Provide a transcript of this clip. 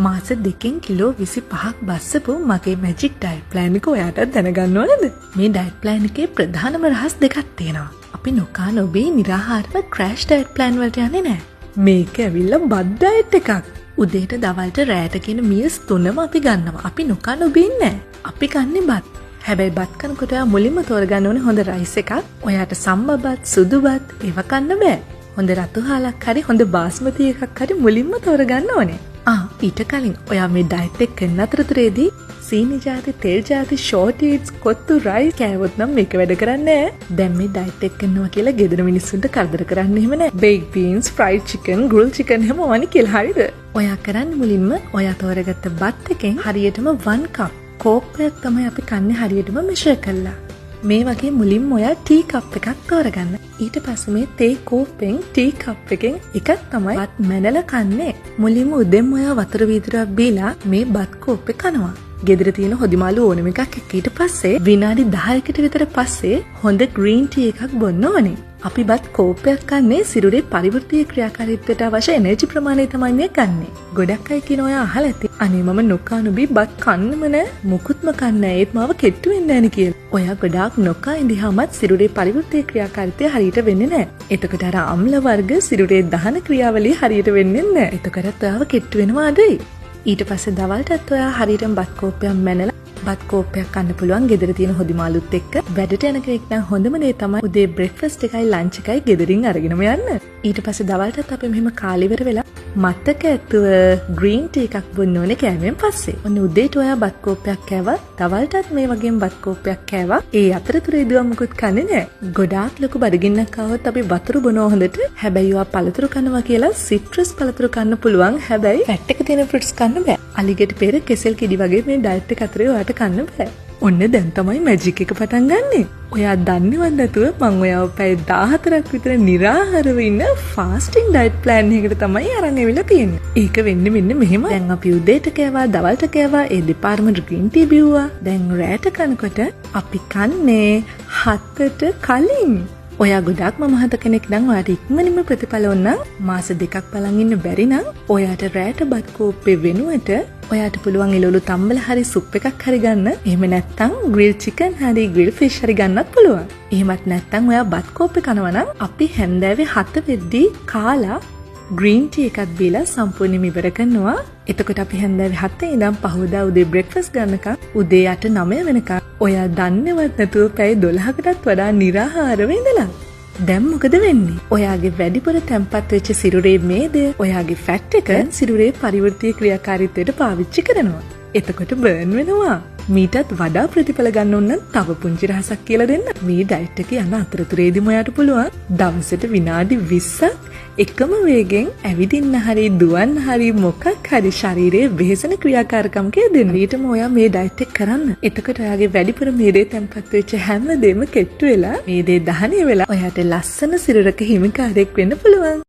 මාස 2කින් කිලෝ 25ක් බස්සපු මගේ magic diet plan එක ඔයාට දැනගන්න ඕනද? මේ ඩයට් ප්ලෑන් එකේ ප්‍රධානම රහස් දෙකක් තියෙනවා. අපි නොකා නොබී නිරාහාරව ක්‍රෑෂ් ඩයට් ප්ලෑන් වලට යන්නේ නැහැ. මේක ඇවිල්ලා බත් ඩයට් එකක්. උදේට දවල්ට රැයට කියන මීල්ස් 3ම අපි ගන්නවා. අපි නොකා නොබී නැහැ. අපි කන්නේ බත්. හැබැයි බත් කනකොට ඔයා මුලින්ම තෝරගන්න ඕනේ හොඳ රයිස් එකක්. ඔයාට සම්බා බත්, සුදු බත් ඒව කන්න බෑ. හොඳ රතු හාලක් හරි හොඳ බාස්මති එකක් හරි මුලින්ම තෝරගන්න ඕනේ. ඊට කලින් ඔයා මේ ඩයට් එක කරන අතරතුරේදී සීනි ජාති, තෙල් ජාති, ෂෝට් ඊට්ස්, කොත්තු රයිස් කෑවොත් නම් මේක වැඩ කරන්නේ නැහැ. දැන් මේ ඩයට් එක කරනවා කියලා ගෙදර මිනිස්සුන්ට කරදර කරන්න එහෙම නැහැ. Bake beans, fried chicken, grill chicken හැම ඕනි කියලා හරිද? ඔයා කරන්නේ මුලින්ම ඔයා තෝරගත්ත බත් එකෙන් හරියටම 1 කප් කෝප්පයක් තමයි අපි කන්නේ හරියටම මෙෂර් කරලා. මේ වගේ මුලින්ම ඔයා ටී කප් එකක් තෝරගන්න. ඊට පස්සේ මේ තේ කෝප්පෙන් ටී කප් එකෙන් එකක් තමයි බත් මැනලා කන්නේ. මුලින්ම උදෙන්ම ඔයා වතුර වීදුරක් බීලා මේ බත් කෝප්පේ කනවා. ගෙදර තියෙන හොදිමාළු ඕනෙම එකක් එක්ක ඊට පස්සේ විනාඩි 10කට විතර පස්සේ හොඳ ග්‍රීන් ටී එකක් බොන්න ඕනේ. අපි බත් කෝප්පයක් කන්නේ සිරුරේ පරිවෘත්තීය ක්‍රියාකාරීත්වයට අවශ්‍ය එනර්ජි ප්‍රමාණය තමයි මේ ගන්නෙ. ගොඩක් අය කියන ඔයා අහලා ඇති අනේ මම නොකා නොබී බත් කන්නම නෑ මුකුත්ම කන්නේ නෑ ඒත් මාව කෙට්ටු වෙන්නේ නෑනේ කියලා. ඔයා ගොඩාක් නොකා ඉඳිහමත් සිරුරේ පරිවෘත්තීය ක්‍රියාකාරීත්වය හරියට වෙන්නේ නෑ. එතකොට අර අම්ල වර්ග සිරුරේ දහන ක්‍රියාවලිය හරියට වෙන්නේ නෑ. එතකොටත් ඔයාව කෙට්ටු වෙනවා අදයි. ඊට පස්සේ දවල්ටත් ඔයා හරියටම බත් කෝප්පයක් මැනලා බත් කෝප්පයක් කන්න පුළුවන් ගෙදර තියෙන හොදිමාළුත් එක්ක. වැඩට යන කෙනෙක් නම් හොඳම දේ තමයි උදේ බ්‍රෙක්ෆාස්ට් එකයි ලන්ච් එකයි ගෙදරින් අරගෙනම යන්න. ඊට පස්සේ දවල්ටත් අපි මෙහෙම කාලේ ඉවර වෙලා මතක ඇතුව ග්‍රීන් ටී එකක් බොන්න ඕනේ කෑමෙන් පස්සේ. ඔන්න උදේට ඔයා බත් කෝප්පයක් කෑවා. දවල්ටත් මේ වගේම බත් කෝප්පයක් කෑවා. ඒ අතරතුරේදී මොකුත් කන්නේ නැහැ. ගොඩාක් ලොකු බඩගින්නක් ආවොත් අපි වතුර බොනවා හොඳට. හැබැයි ඔයා පළතුරු කනවා කියලා සිට්‍රස් පළතුරු කන්න පුළුවන්. හැබැයි ෆැට් එක තියෙන ෆෘට්ස් කන්න බෑ. අලිගෙට පෙර කෙසෙල් කිඩි වගේ මේ ඩයට් එක අතරේ ඔයාට කන්න බෑ. ඔන්න දැන් තමයි මැජික් එක පටන් ගන්නෙ. ඔයා දන්නවත් නැතුව මම ඔයාව පැය 14ක් විතර නිරාහාරව ඉන්න ෆාස්ටිං ඩයට් ප්ලෑන් එකකට තමයි අරන් එවිලා තියෙන්නේ. ඒක වෙන්නේ මෙන්න මෙහෙම. දැන් අපි උදේට කෑවා, දවල්ට කෑවා, ඒ දෙපාරම ග්‍රීන් ටී බිව්වා. දැන් රැට කනකොට අපි කන්නේ 7ට කලින්. ඔයා ගොඩක්ම මහත කෙනෙක් නම් ඔයාට ඉක්මනින්ම ප්‍රතිඵල ඕන නම් මාස 2ක් බලන් ඉන්න බැරි නම් ඔයාට රැට බත් කෝප්පේ වෙනුවට ඔයාට පුළුවන් එළවලු තම්බල හරි සුප් එකක් හරි ගන්න. එහෙම නැත්නම් ග්‍රිල් චිකන් හරි ග්‍රිල් ෆිෂ් හරි ගන්නත් පුළුවන්. එහෙමත් නැත්නම් ඔයා බත් කෝප්පේ කනවා නම් අපි හැන්දෑවේ 7 වෙද්දී කාලා ග්‍රීන් ටී එකක් බීලා සම්පූර්ණයෙන්ම ඉවර කරනවා. එතකොට අපි හැන්දෑවේ 7 ඉඳන් පහවදා උදේ බ්‍රෙක්ෆාස්ට් ගන්නකම් උදේ 8 9 වෙනකම් ඔයා දන්නේවත් නැතුව පැය 12කටත් වඩා නිරාහාරව ඉඳලා. දැන් මොකද වෙන්නේ? ඔයාගේ වැඩිපුර තැම්පත් වෙච්ච සිරුරේ මේදය ඔයාගේ ෆැට් එක සිරුරේ පරිවෘත්තීය ක්‍රියාකාරීත්වයට පාවිච්චි කරනවා. එතකොට බර්න් වෙනවා. මීටත් වඩා ප්‍රතිඵල ගන්න ඕන නම් තව පුංචි රහසක් කියලා දෙන්න. මේ ඩයට් එක යන අතරතුරේදීම ඔයාට පුළුවන් දවසට විනාඩි 20ක් එකම වේගෙන් ඇවිදින්න හරි දුවන්න හරි මොකක් හරි ශරීරයේ වෙහෙසන ක්‍රියාකාරකම් දෙන්න. ඊටම ඔයා මේ ඩයට් එක කරන්න. එතකොට ඔයාගේ වැඩිපුර මේදේ තැම්පත් වෙච්ච හැමදේම කෙට්ටු වෙලා මේදේ දහණය වෙලා ඔයාට ලස්සන සිරුරක හිමිකාරයෙක් වෙන්න පුළුවන්.